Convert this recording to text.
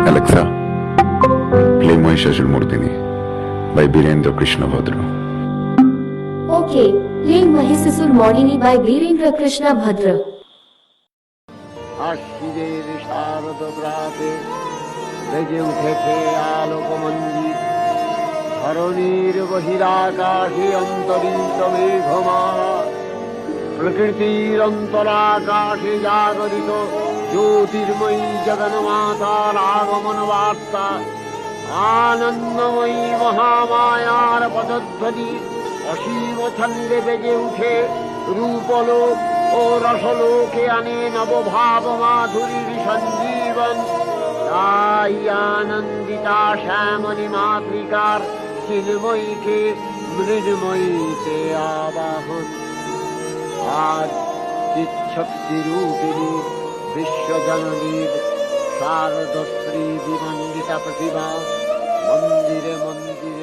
Alexa, play Mahishasur Murdini by Birendra Krishna Bhadra. Okay, playing Mahishasur Mordini by Birendra Krishna Bhadra. আশ্বিনের শারদ প্রাতে বেজে উঠেছে আলোক মঞ্জির, ধরণীর বহিরাকাশে অন্তরিত মেঘমালা, প্রকৃতির অন্তরাকাশে জাগরিত জ্যোতির্ময়ী জগন্মাতার আগমন বার্তা, আনন্দময়ী মহামায়ার পদধ্বনি অসীম ছন্দে বেজে উঠে রূপলোক ও রসলোকে আনে নবভাব মাধুরীর সঞ্জীবন। তাই আনন্দিতা শ্যামনী মাতৃকার চিন্ময়ীকে মৃন্ময়ীতে আবাহন। আজ চিৎশক্তি রূপিণী বিশ্বজননীর শারদশ্রী বিমণ্ডিতা প্রতিভা মন্দিরে মন্দিরে